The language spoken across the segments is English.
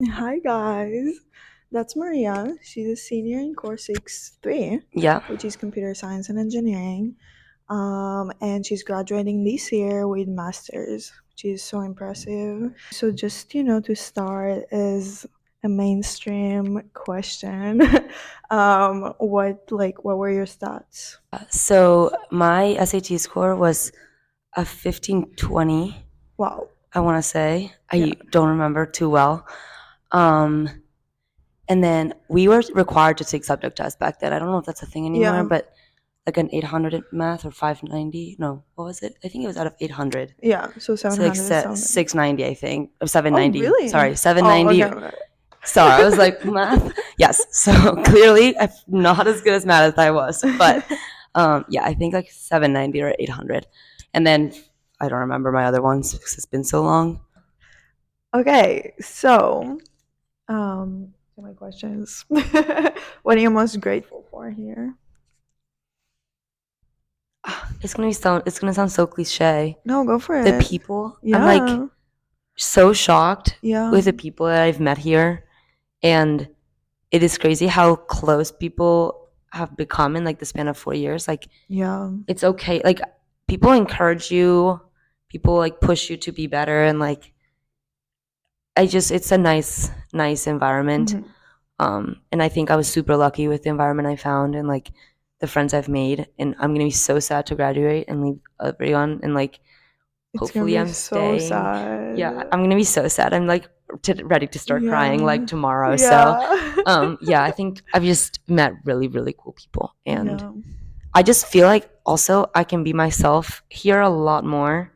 Hi guys, that's Maria. She's a senior in Core 6-3, Yeah. which is computer science and engineering. And she's graduating this year with masters, which is so impressive. So just to start as a mainstream question, what were your stats? So my SAT score was a 1520, Wow. I want to say. Yeah. I don't remember too well. Um, and then we were required to take subject tests back then. I don't know if that's a thing anymore, Yeah. but like an 800 in math or 590. No, what was it? I think it was out of 800. Yeah. So So like 700 is something. 690, I think, or Oh, 790. really? Sorry, Oh, 790. okay. Sorry, I was like, math? Yes. So clearly, I'm not as good as math as I was. But yeah, I think like 790 or 800. And then I don't remember my other ones because it's been so long. Okay, so my questions. What are you most grateful for here? It's gonna sound so cliche. No, go for The it. people, I'm like Yeah, so shocked yeah, with the people that I've met here. And it is crazy how close people have become in like the span of 4 years. Like yeah. it's okay. Like people encourage you, people like push you to be better, and like it's a nice environment. Hmm. And I think I was super lucky with the environment I found and like the friends I've made. And I'm gonna be so sad to graduate and leave everyone. And like It's gonna hopefully be I'm so staying. Yeah, sad. I'm gonna be so sad. I'm like ready to start crying like Yeah, tomorrow. So yeah, yeah, I think I've just met really cool people, and yeah, I just feel like also I can be myself here a lot more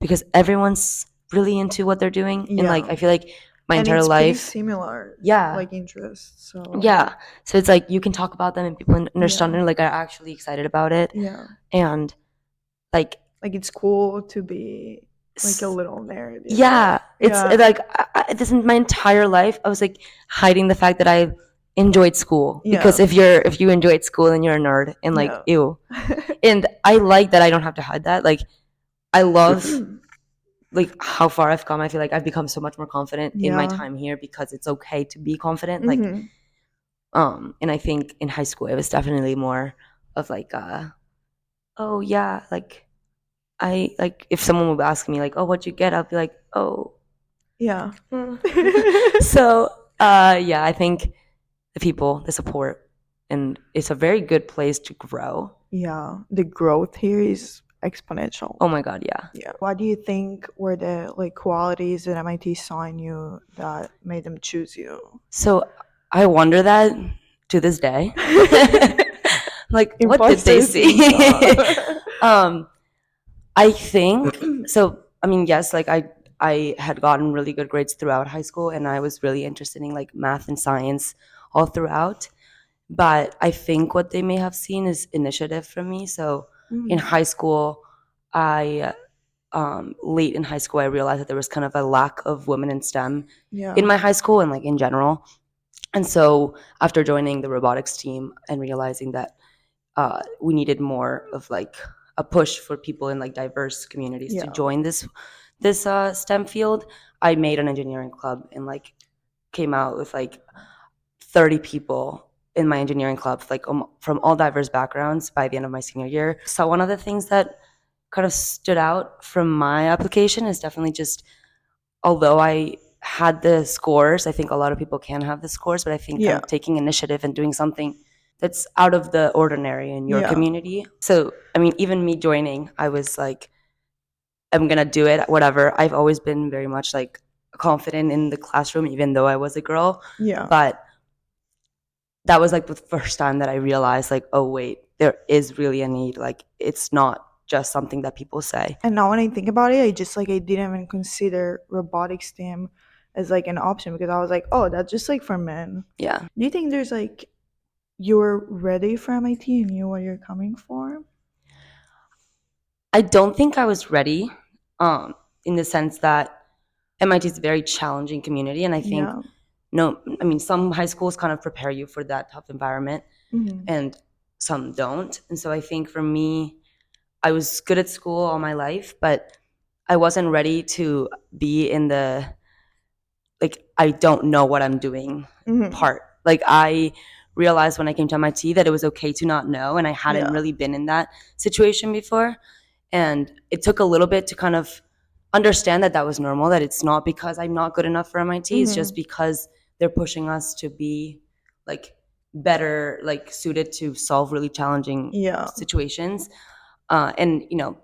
because everyone's really into what they're doing. And like yeah. I feel like my And entire it's pretty life, similar, yeah, like interests. So yeah. So it's like you can talk about them and people yeah, understand and like are actually excited about it. yeah. And like Like it's cool to be like a little nerd. yeah, it's Yeah, like this is my entire life. I was like hiding the fact that I enjoyed school because yeah, if you enjoyed school, then you're a nerd and like yeah. ew. And I like that I don't have to hide that. Like I love like how far I've come. I feel like I've become so much more confident in my Yeah. time here because it's okay to be confident. Like Mhm. and I think in high school it was definitely more of like oh yeah, like I like if someone would ask me like, oh, what'd you get? I'll be like, oh. Yeah. So yeah, I think the people, the support, and it's a very good place to grow. Yeah, the growth here is exponential. Oh my god, yeah. Yeah. What do you think were the like qualities that MIT saw in you that made them choose you? So I wonder that to this day. Like what did they Imposter see? syndrome. um I think so. I mean, yes, like I had gotten really good grades throughout high school, and I was really interested in like math and science all throughout. But I think what they may have seen is initiative from me. So in Mhm. high school, I late in high school, I realized that there was kind of a lack of women in STEM in Yeah. my high school and like in general. And so after joining the robotics team and realizing that we needed more of like a push for people in like diverse communities to Yeah. join this STEM field, I made an engineering club and like came out with like 30 people in my engineering club, like from all diverse backgrounds by the end of my senior year. So one of the things that kind of stood out from my application is definitely just although I had the scores, I think a lot of people can have the scores, but I think kind Yeah. of taking initiative and doing something that's out of the ordinary in your Yeah. community. So, I mean, even me joining, I was like, I'm going to do it, whatever. I've always been very much like confident in the classroom, even though I was a girl. Yeah. But that was like the first time that I realized, like, oh, wait, there is really a need. Like, it's not just something that people say. And now when I think about it, I didn't even consider robotics STEM as like an option because I was like, oh, that's just like for men. Yeah. Do you think there's like you're ready for MIT and knew what you're coming for? I don't think I was ready in the sense that MIT is a very challenging community. And I think, Yeah. no, I mean, some high schools kind of prepare you for that tough environment Hmm. and some don't. And so I think for me, I was good at school all my life, but I wasn't ready to be in the like I don't know what I'm doing Mm-hmm. part. Like I realized when I came to MIT that it was okay to not know, and I hadn't Yeah. really been in that situation before. And it took a little bit to kind of understand that that was normal, that it's not because I'm not good enough for MIT, it's Mm-hmm. just because they're pushing us to be like better, like suited to solve really challenging Yeah. situations. And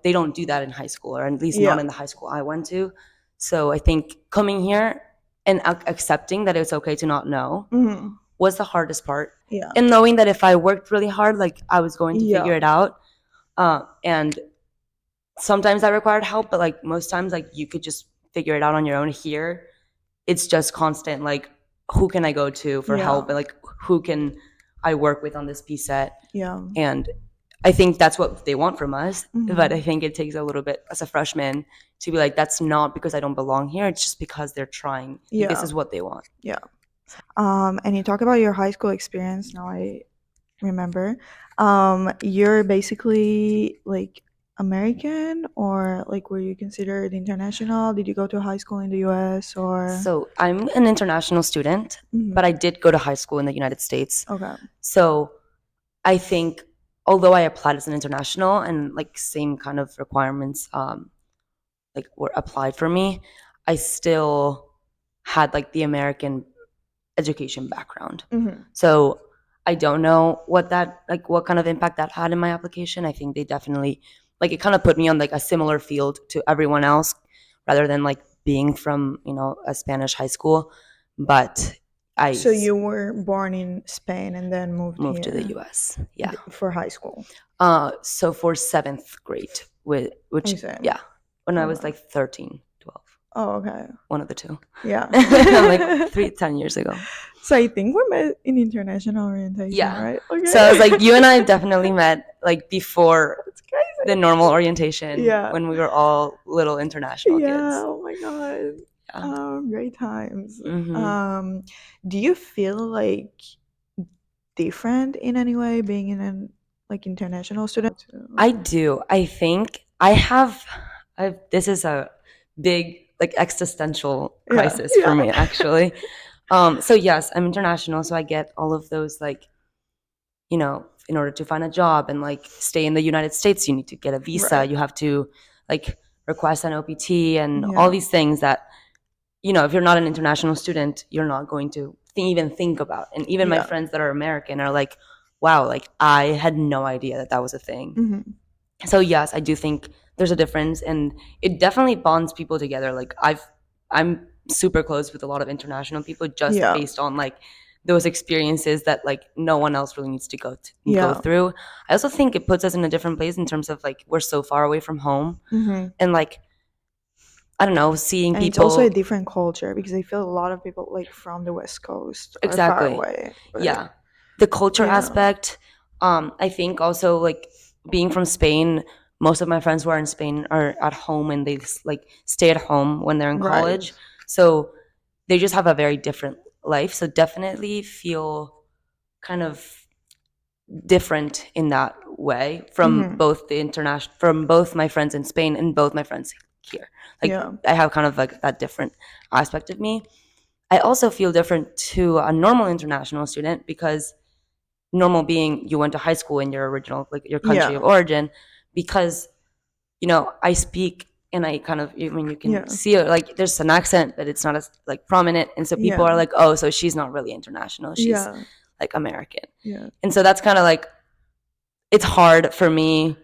they don't do that in high school, or at least not Yeah. in the high school I went to. So I think coming here and accepting that it's okay to not know Mm-hmm. was the hardest part, Yeah. and knowing that if I worked really hard, like I was going to Yeah. figure it out. And sometimes that required help, but like most times, like you could just figure it out on your own. Here it's just constant, like who can I go to for Yeah. help, and like who can I work with on this piece set. Yeah. And I think that's what they want from us, but I Mm-hmm. think it takes a little bit as a freshman to be like, that's not because I don't belong here, it's just because they're trying, like this Yeah. is what they want. Yeah. And you talk about your high school experience. Now I remember. You're basically like American, or like were you considered international? Did you go to high school in the US or? So I'm an international student, but I Mhm. did go to high school in the United States. Okay. So I think although I applied as an international and like same kind of requirements like were applied for me, I still had like the American education background. Mhm. So I don't know what kind of impact that had in my application. I think they definitely, like, it kind of put me on like a similar field to everyone else rather than like being from, a Spanish high school. But I So you were born in Spain and then moved moved to the here US. Yeah. for high school. So for seventh grade, which I see. yeah, when I was Okay. like 13, 12, Oh, okay. one of the two. Yeah. Like 10 years ago. So I think we met in international orientation, Yeah. right? So I was like, Okay. you and I definitely met like before That's crazy. the normal orientation Yeah. when we were all little international Yeah. kids. Oh my God. Yeah. Great times. Hmm. Do you feel like different in any way being in an like international student? I do. I think this is a big like existential Yeah. crisis for Yeah. me actually. So yes, I'm international, so I get all of those like, in order to find a job and like stay in the United States, you need to get a visa. Right. You have to like request an OPT and all Yeah. these things that, if you're not an international student, you're not going to even think about. And even my Yeah. friends that are American are like, wow, like I had no idea that that was a thing. Hmm. So yes, I do think there's a difference, and it definitely bonds people together. Like I'm super close with a lot of international people just Yeah. based on like those experiences that like no one else really needs to go Yeah. through. I also think it puts us in a different place in terms of like we're so far away from home, Hmm. and like I don't know, seeing And it's also a people. different culture because I feel a lot of people like from the West Coast are far Exactly. away. But Yeah. The culture yeah. aspect. I think also like being from Spain, most of my friends who are in Spain are at home and they like stay at home when they're in Right. college. So they just have a very different life. So definitely feel kind of different in that way Hmm. from both my friends in Spain and both my friends here. Like Yeah. I have kind of like that different aspect of me. I also feel different to a normal international student because normal being you went to high school in your original, like your country of Yeah. origin, because I speak and I kind of, I mean, you can Yeah. see it, like there's an accent but it's not as like prominent, and so people are Yeah. like, oh, so she's not really international, she's Yeah. like American. Yeah. And so that's kind of like, it's hard for me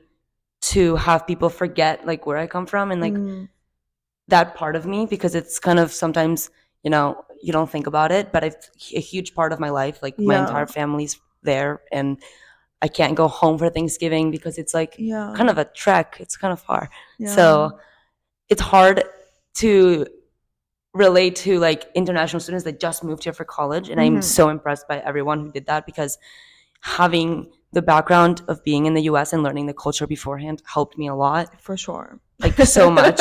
to have people forget like where I come from and like Mm. that part of me, because it's kind of sometimes, you don't think about it, but it's a huge part of my life. Like my Yeah. entire family's there, and I can't go home for Thanksgiving because it's like Yeah. kind of a trek. It's kind of far. Yeah. So it's hard to relate to like international students that just moved here for college. And I'm Hmm. so impressed by everyone who did that, because having the background of being in the US and learning the culture beforehand helped me a lot, For sure. like so much.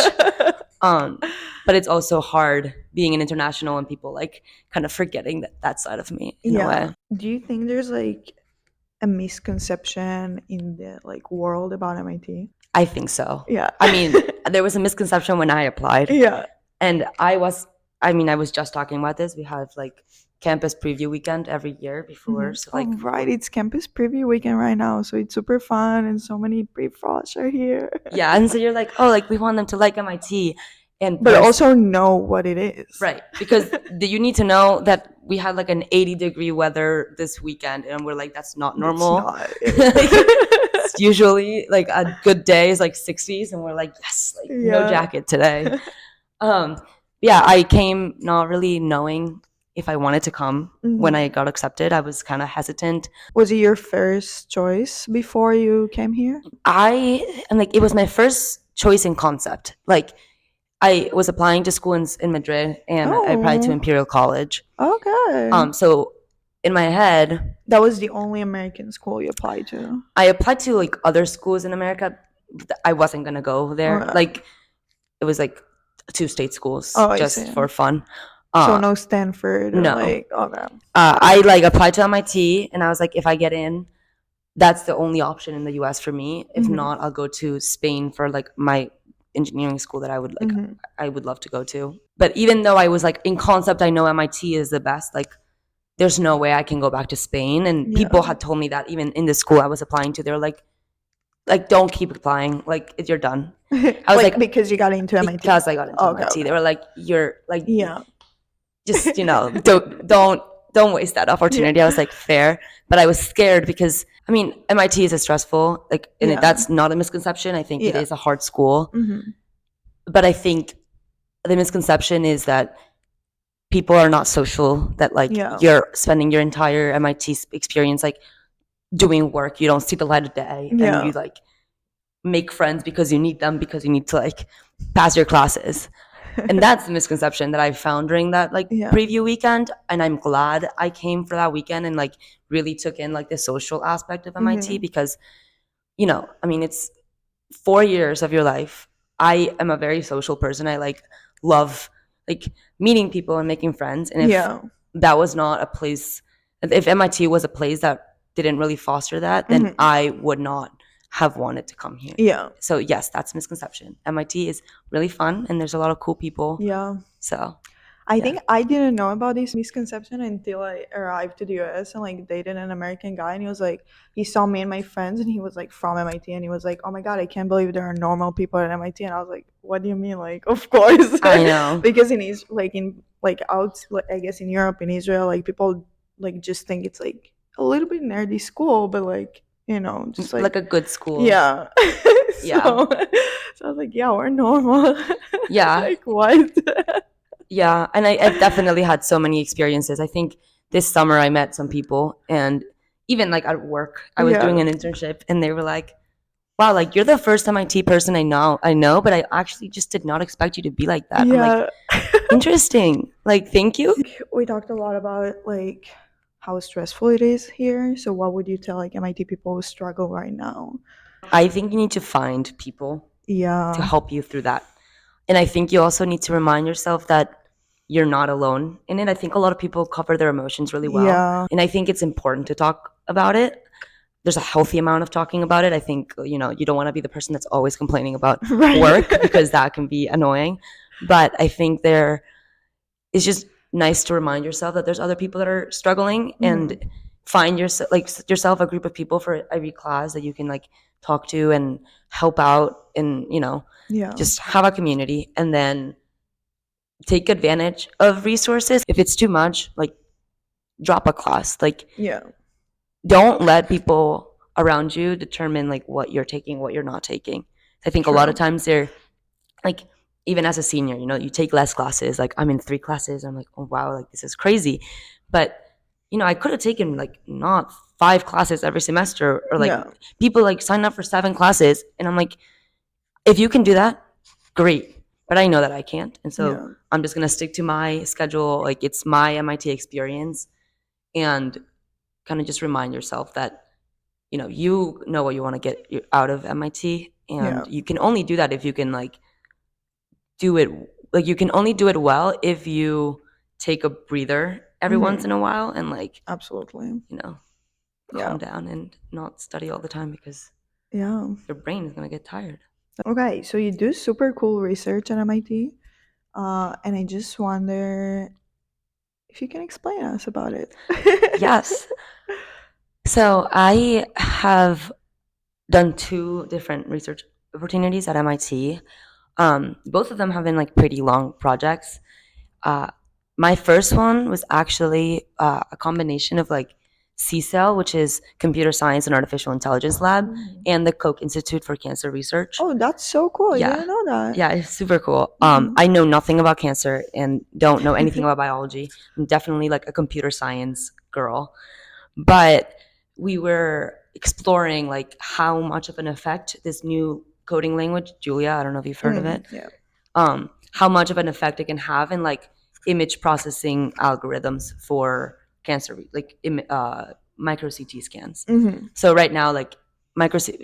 Um, but it's also hard being an international and people like kind of forgetting that side of me in a Yeah. way. Do you think there's like a misconception in the like world about MIT? I think so. Yeah. I mean, there was a misconception when I applied, Yeah. and I was I mean, I was just talking about this. We have like campus preview weekend every year before. So Oh, like, right. It's campus preview weekend right now, so it's super fun, and so many pre-frosts are here. yeah. And so you're like, oh, like we want them to like MIT. And But there's also know what it is. right, because you need to know that we had like an 80-degree weather this weekend, and we're like, that's not That's normal. not Like, it. it's usually like a good day is like 60s, and we're like, yes, like no Yeah. jacket today. Um, yeah, I came not really knowing if I wanted to come. When I Mhm. got accepted, I was kind of hesitant. Was it your first choice before you came here? I am like, it was my first choice in concept. Like, I was applying to school in Madrid, and I applied to Oh, Imperial College. okay. So in my head, That was the only American school you applied to. I applied to like other schools in America. I wasn't gonna go there. Okay. Like, it was like two state schools Oh, I see. just for fun. So Uh, no Stanford or no, like okay. I like applied to MIT, and I was like, if I get in, that's the only option in the US for me. If Mhm. not, I'll go to Spain for like my engineering school that Mhm. I would love to go to. But even though I was like in concept, I know MIT is the best. Like, there's no way I can go back to Spain. And people Yeah. had told me that even in the school I was applying to, they were like don't keep applying. Like, if you're done. I was Like like, because you got into MIT. because I got into Okay, MIT. okay. They were like, you're like, Yeah. just don't waste that Yeah. opportunity. I was like, fair, but I was scared because I mean, MIT is a stressful like, and Yeah. that's not a misconception. I think it Yeah. is a hard school, Mhm. but I think the misconception is that people are not social. That like Yeah. you're spending your entire MIT experience like doing work. You don't see the light of day, and Yeah. you like make friends because you need them because you need to like pass your classes. And that's the misconception that I found during that like Yeah. preview weekend. And I'm glad I came for that weekend and like really took in like the social aspect of MIT Mhm. because, I mean, it's 4 years of your life. I am a very social person. I like love like meeting people and making friends. And if Yeah. that was not a place, if MIT was a place that didn't really foster that, then Mhm. I would not have wanted to come here. Yeah. So yes, that's a misconception. MIT is really fun and there's a lot of cool people. Yeah. So I yeah. think I didn't know about this misconception until I arrived to the US and like dated an American guy, and he was like he saw me and my friends and he was like from MIT, and he was like, "Oh my god, I can't believe there are normal people at MIT." And I was like, "What do you mean?" Like, of course. I know. Because in like out like, I guess in Europe, in Israel, like people like just think it's like a little bit nerdy school, but like, just like Like a good school. yeah. Yeah. So I was like, "Yeah, we're normal." Yeah. Like what? Yeah. And I've definitely had so many experiences. I think this summer I met some people, and even like at work, I was doing Yeah. an internship and they were like, wow, like you're the first MIT person I know, but I actually just did not expect you to be like that. I'm like, Yeah. interesting. Like, thank you. We talked a lot about like how stressful it is here. So what would you tell like MIT people who struggle right now? I think you need to find people to Yeah. help you through that. And I think you also need to remind yourself that you're not alone in it. I think a lot of people cover their emotions really well. Yeah. And I think it's important to talk about it. There's a healthy amount of talking about it. I think, you don't want to be the person that's always complaining about Right. work because that can be annoying. But I think it's just nice to remind yourself that there's other people that are struggling and Mhm. find yourself a group of people for every class that you can like talk to and help out and Yeah. just have a community and then take advantage of resources. If it's too much, like drop a class. Like, Yeah. don't let people around you determine like what you're taking, what you're not taking. I think a lot of True. times they're like, even as a senior, you take less classes. Like, I'm in 3 classes. I'm like, oh wow, like this is crazy. But I could have taken like not 5 classes every semester, or like Yeah. people like sign up for 7 classes, and I'm like, if you can do that, great. But I know that I can't, and so Yeah. I'm just gonna stick to my schedule. Like, it's my MIT experience, and kind of just remind yourself that you know what you want to get out of MIT, Yeah. and you can only do that if you can like do it. Like, you can only do it well if you take a breather every once Mhm. in a while and like Absolutely. you know Yeah. calm down and not study all the time because Yeah. your brain is gonna get tired. Okay, so you do super cool research at MIT. And I just wonder if you can explain us about it. Yes. So I have done two different research opportunities at MIT. Both of them have been like pretty long projects. Uh, my first one was actually a combination of like CSAIL, which is Computer Science and Artificial Intelligence Lab, Mhm. and the Koch Institute for Cancer Research. Oh, that's so cool. I Yeah, didn't know that. yeah, it's super cool. Mhm. I know nothing about cancer and don't know anything about biology. I'm definitely like a computer science girl, but we were exploring like how much of an effect this new coding language, Julia, I don't know if you've heard of it, Yeah. how much of an effect it can have in like image processing algorithms for cancer, like micro CT scans. Mhm. So right now, like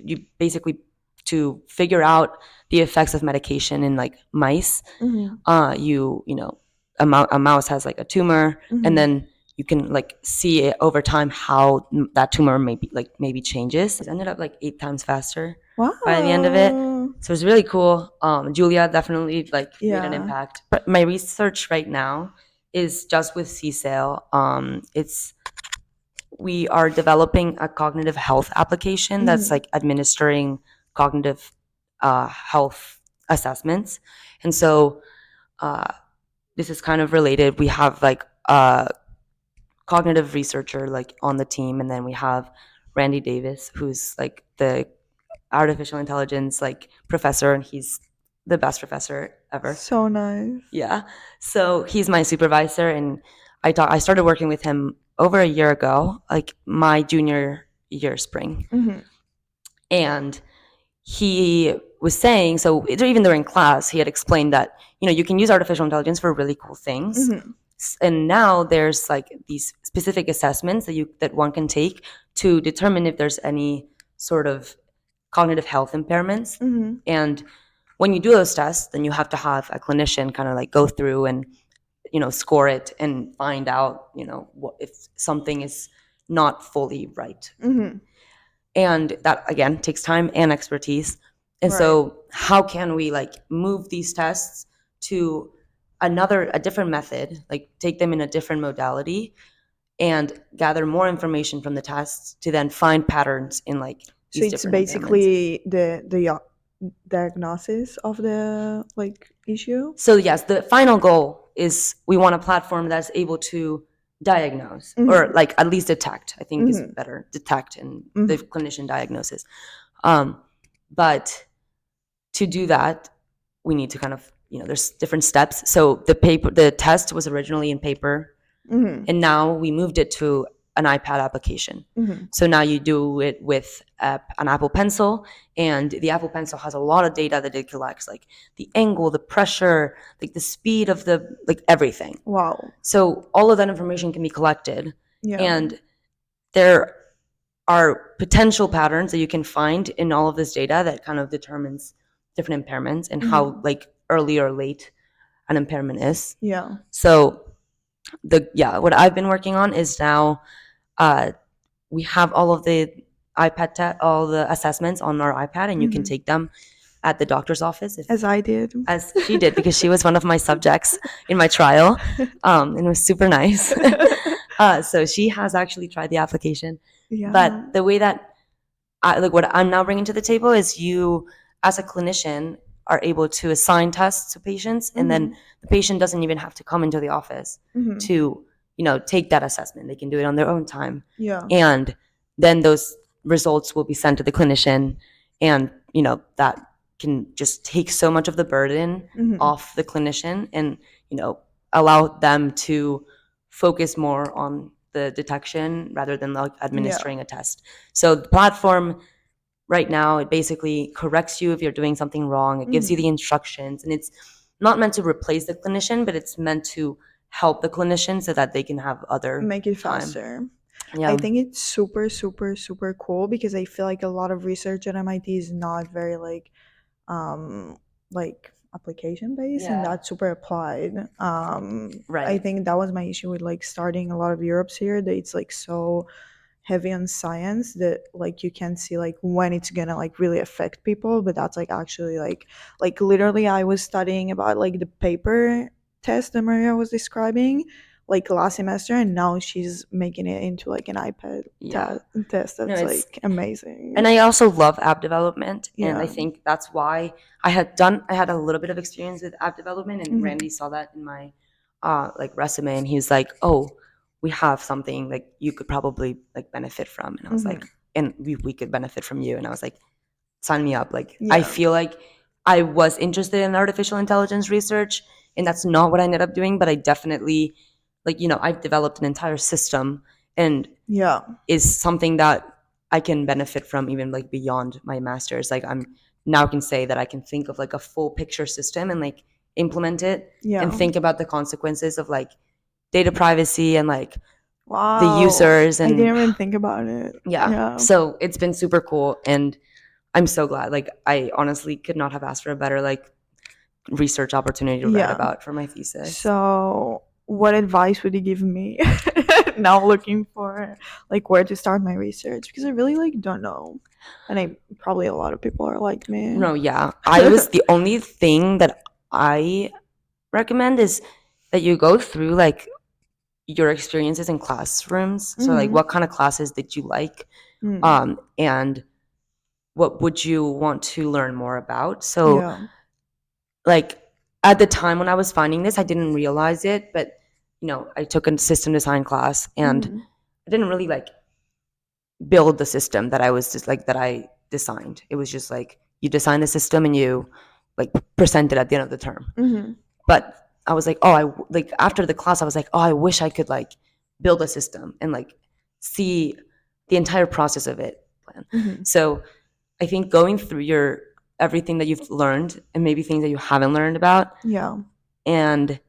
you basically to figure out the effects of medication in like mice, Mhm. you know a mouse has like a tumor, and Mhm. then you can like see it over time how that tumor maybe changes. It ended up like 8 times faster by the end of it. Wow. So it's really cool. Julia definitely like made an Yeah. impact. But my research right now is just with CSAIL. It's We are developing a cognitive health application that's Mhm. like administering cognitive health assessments, and so uh, this is kind of related. We have like a cognitive researcher like on the team, and then we have Randy Davis, who's like the artificial intelligence like professor, and he's the best professor ever. So nice. Yeah. So he's my supervisor, and I started working with him over a year ago, like my junior year spring, Mhm. and he was saying, so even during class he had explained that you can use artificial intelligence for really cool things, Mhm. and now there's like these specific assessments that one can take to determine if there's any sort of cognitive health impairments. Mhm. And when you do those tests, then you have to have a clinician kind of like go through and score it and find out what if something is not fully right. Mhm. And that again takes time and expertise. And Right. so how can we like move these tests to a different method, like take them in a different modality and gather more information from the tests to then find patterns in like So these it's different impairments. basically the diagnosis of the like issue. So yes, the final goal is we want a platform that's able to diagnose or Mhm. like at least detect. I think is Mhm. better, detect and the Mhm. clinician diagnosis. Um, but to do that, we need to kind of there's different steps. So the test was originally in paper, Mhm. and now we moved it to an iPad application. Mhm. So now you do it with an Apple Pencil, and the Apple Pencil has a lot of data that it collects, like the angle, the pressure, like the speed of the like everything. Wow. So all of that information can be collected, Yeah. and there are potential patterns that you can find in all of this data that kind of determines different impairments and how Mhm. like early or late an impairment is. Yeah. So what I've been working on is now uh, we have all of the all the assessments on our iPad, and you can Mhm. take them at the doctor's office if As I did. as she did because she was one of my subjects in my trial, and it was super nice. So she has actually tried the application, Yeah. but the way that like what I'm now bringing to the table is you, as a clinician, are able to assign tests to patients, and then Mhm. the patient doesn't even have to come into the office Mhm. to, take that assessment. They can do it on their own time, Yeah. and then those results will be sent to the clinician, and that can just take so much of the burden Mhm. off the clinician, and allow them to focus more on the detection rather than like Yeah. administering a test. So the platform right now, it basically corrects you if you're doing something wrong. It gives you Mhm. the instructions, and it's not meant to replace the clinician, but it's meant to help the clinician so that they can have other Make it time. faster. I Yeah. think it's super, super, super cool because I feel like a lot of research at MIT is not very like application based and Yeah. that's super applied. I Right. think that was my issue with like starting a lot of Europe's here. That it's like so heavy on science that like you can see like when it's gonna like really affect people, but that's like actually like literally I was studying about like the paper test that Maria was describing like last semester, and now she's making it into like an iPad Yeah. test. No, That's it's like amazing. and I also love app development, and I Yeah. think that's why I had a little bit of experience with app development, and Randy saw that in my like resume, and he was like, "Oh, we have something like you could probably like benefit from," and I was like, "And we could benefit from you," and I was like, "Sign me up!" Like I Yeah. feel like I was interested in artificial intelligence research, and that's not what I ended up doing, but I definitely like I've developed an entire system and Yeah. is something that I can benefit from even like beyond my master's. Like I'm now can say that I can think of like a full picture system and like implement it Yeah. and think about the consequences of like data privacy and like the Wow. users I didn't and even think about it. yeah. Yeah. So it's been super cool and I'm so glad. Like I honestly could not have asked for a better like research opportunity to write Yeah. about for my thesis. So, what advice would you give me now looking for like where to start my research? Because I really like don't know. And I probably a lot of people are like me. No, yeah. I was the only thing that I recommend is that you go through like your experiences in classrooms. So like what kind of classes did you like? And what would you want to learn more about? So Yeah. like at the time when I was finding this, I didn't realize it, but I took a system design class and I didn't really like build the system that I was just like that I designed. It was just like you design the system and you like present it at the end of the term. But I was like, oh, I like after the class, I was like, oh, I wish I could like build a system and like see the entire process of it. So I think going through your everything that you've learned and maybe things that you haven't learned about Yeah. and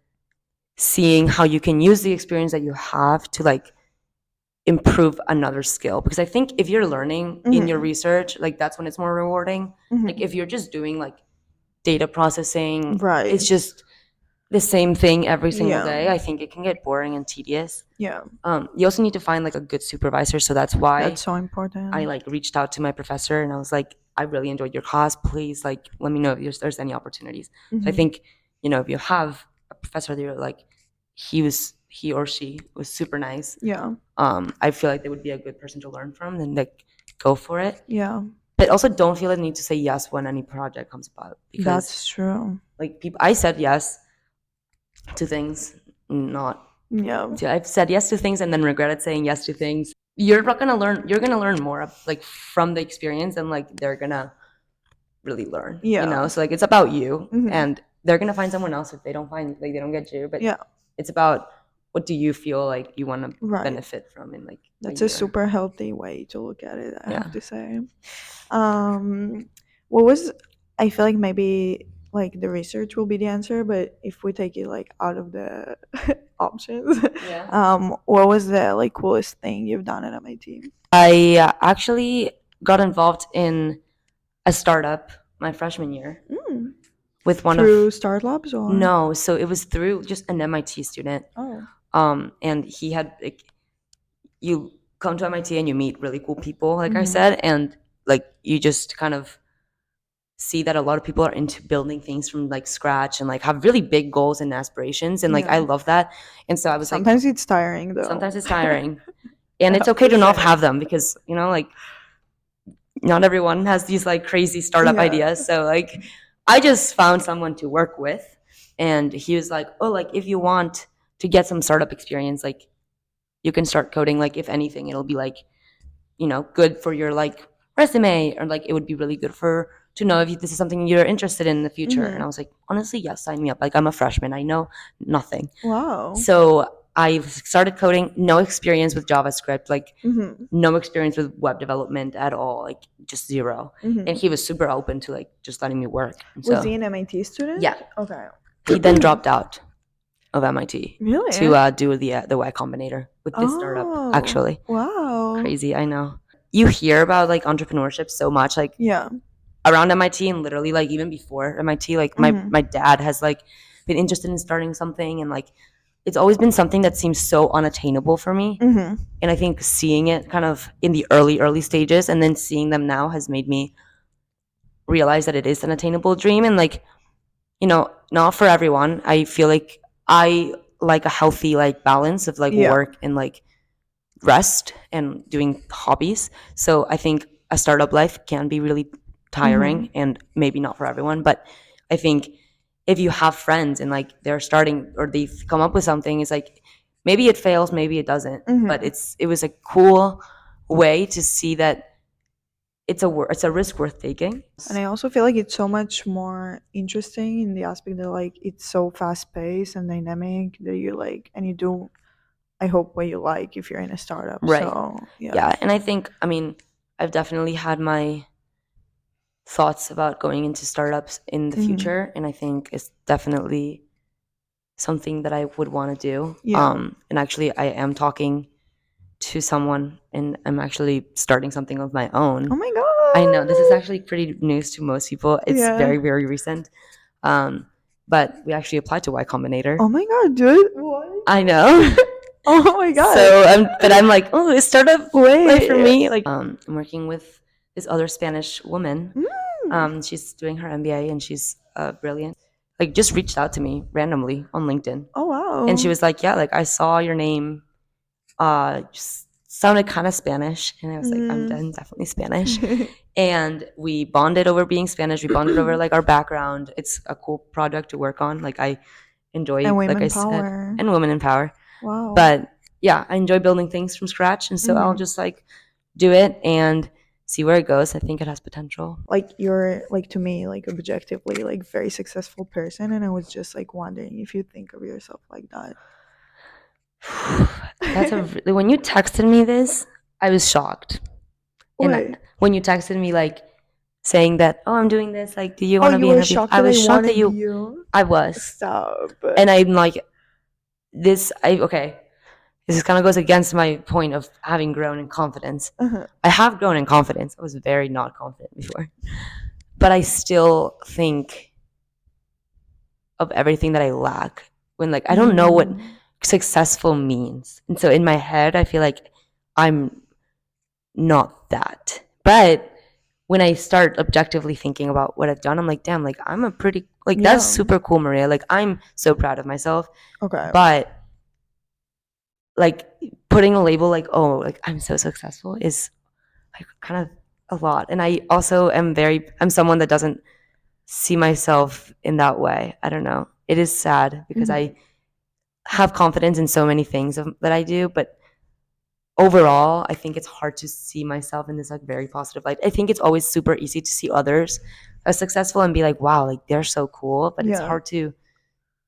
seeing how you can use the experience that you have to like improve another skill, because I think if you're learning in your research, like that's when it's more rewarding. Like if you're just doing like data processing, Right. it's just the same thing every single Yeah. day. I think it can get boring and tedious. Yeah. You also need to find like a good supervisor, so that's why That's so important. I like reached out to my professor and I was like, I really enjoyed your class, please like let me know if there's any opportunities. So I think if you have a professor that you're like he or she was super nice, Yeah. I feel like they would be a good person to learn from, and like go for it. Yeah. But also don't feel the need to say yes when any project comes about, because That's true. like I said yes to things, not Yeah. I've said yes to things and then regretted saying yes to things. You're gonna learn more like from the experience, and like they're gonna really learn. Yeah. So like it's about you, and they're gonna find someone else if they don't find like they don't get you, but Yeah. it's about what do you feel like you want to Right. benefit from in like That's a a year. super healthy way to look at it, I Yeah. have to say. What was I feel like maybe like the research will be the answer, but if we take it like out of the options, Yeah. what was the like coolest thing you've done at MIT? I actually got involved in a startup my freshman year with one Through of Start Labs or no, so it was through just an MIT student. Oh. And he had like you come to MIT and you meet really cool people, like I said, and like you just kind of see that a lot of people are into building things from like scratch and like have really big goals and aspirations, and like I Yeah. love that. And so I was like, Sometimes it's tiring though. sometimes it's tiring, and I it's have okay to to not say. have them, because like not everyone has these like crazy startup Yeah. ideas. So like I just found someone to work with, and he was like, oh, like if you want to get some startup experience, like you can start coding. Like if anything, it'll be like good for your like resume, or like it would be really good for to know if this is something you're interested in the future. And I was like, honestly, yes, sign me up. Like I'm a freshman, I know nothing. Wow. So I started coding, no experience with JavaScript, like no experience with web development at all, like just zero. And he was super open to like just letting me work. And Was so he an MIT student? yeah, Okay. he then dropped out of MIT Really? to do the Y Combinator with this startup. Actually, Wow. crazy, I know. You hear about like entrepreneurship so much, like Yeah. around MIT, and literally like even before MIT, like my dad has like been interested in starting something, and like it's always been something that seems so unattainable for me. Mm-hmm. And I think seeing it kind of in the early stages and then seeing them now has made me realize that it is an attainable dream. And like, not for everyone. I feel like I like a healthy like balance of like Yeah. work and like rest and doing hobbies. So I think a startup life can be really Mm-hmm. tiring and maybe not for everyone. But I think if you have friends and like they're starting or they've come up with something, it's like maybe it fails, maybe it doesn't. But Mm-hmm. it was a cool way to see that it's a risk worth taking. And I also feel like it's so much more interesting in the aspect that like it's so fast paced and dynamic that you like and you do I hope what you like if you're in a startup. Right. So yeah. Yeah. And I think, I mean, I've definitely had my thoughts about going into startups in the Mm-hmm. future. And I think it's definitely something that I would want to do. Yeah. And actually, I am talking to someone and I'm actually starting something of my Oh own. my I know this is god. actually pretty news to most people. It's Yeah. very, very recent. Um, but we actually applied to Y Combinator. Oh my god, dude. What? I know. Oh my god. So I'm like, oh, is startup life for Wait. me? Like, I'm working with this other Spanish woman. Mm. She's doing her MBA and she's brilliant. Like, just reached out to me randomly on LinkedIn, Oh and she wow. was like, yeah, like I saw your name. Just sounded kind of Spanish, and I was like, I'm Mm. definitely Spanish. And we bonded over being Spanish. We bonded over like our background. It's a cool project to work on. Like I And enjoy, like I women said, power. and women in power. Wow. But yeah, I enjoy building things from scratch, and so I'll Hmm. just like do it and see where it goes. I think it has potential. Like you're like to me like objectively like very successful person and I was just like wondering if you think of yourself like that. That's a really, when you texted me this, I was shocked. And Wait. when you texted me like saying that, oh, I'm doing this, like, do you Oh, want to you be were interviewed? shocked I that was I shocked that wanted you. you. I was, Stop. and I'm like, this. I okay. This kind of goes against my point of having grown in confidence. Uh-huh. I have grown in confidence. I was very not confident before, but I still think of everything that I lack when like I don't know what Mm. successful means. And so in my head I feel like I'm not that. But when I start objectively thinking about what I've done, I'm like, damn, like I'm a pretty like that's Yeah. super cool, Maria. Like I'm so proud of myself. Okay. But like putting a label like, oh, like I'm so successful is like kind of a lot. And I also I'm someone that doesn't see myself in that way. I don't know. It is sad because Hmm. I have confidence in so many things that I do, but overall, I think it's hard to see myself in this like very positive light. I think it's always super easy to see others as successful and be like, wow, like they're so cool, but it's Yeah. hard to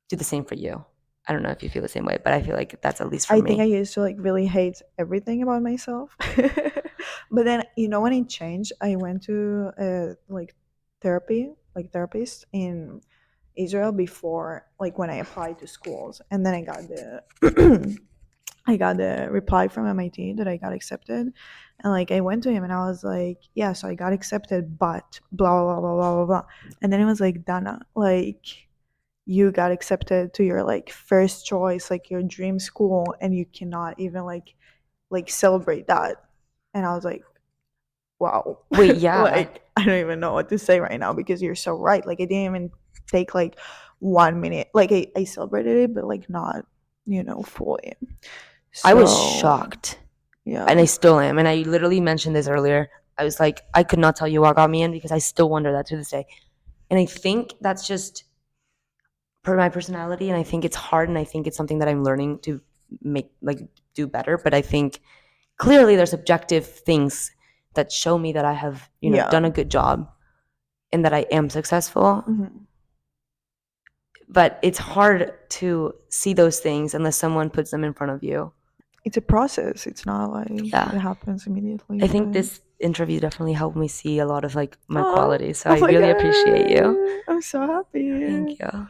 do the same for you. I don't know if you feel the same way, but I feel like that's at least for I think I me. used to like really hate everything about myself. But then when it changed, I went to like therapy, like therapist in Israel before like when I applied to schools and then I got the I got the reply from MIT that I got accepted. And like I went to him and I was like, yeah, so I got accepted, but blah blah blah blah blah blah. And then it was like, Dana, like you got accepted to your like first choice, like your dream school, and you cannot even like celebrate that. And I was like, wow. Wait, yeah. Like I don't even know what to say right now because you're so right. Like I didn't even take like 1 minute. Like I celebrated it, but like not, fully. I was So shocked and yeah. I still am. And I literally mentioned this earlier. I was like, I could not tell you what got me in because I still wonder that to this day. And I think that's just for my personality. And I think it's hard. And I think it's something that I'm learning to make, like, do better. But I think clearly there's objective things that show me that I have, Yeah. done a good job and that I am successful. Mhm. But it's hard to see those things unless someone puts them in front of you. It's a process. It's not like Yeah. it happens immediately, I think but this interview definitely helped me see a lot of like my oh, qualities. So oh I my really appreciate you. god. I'm so happy. Thank you.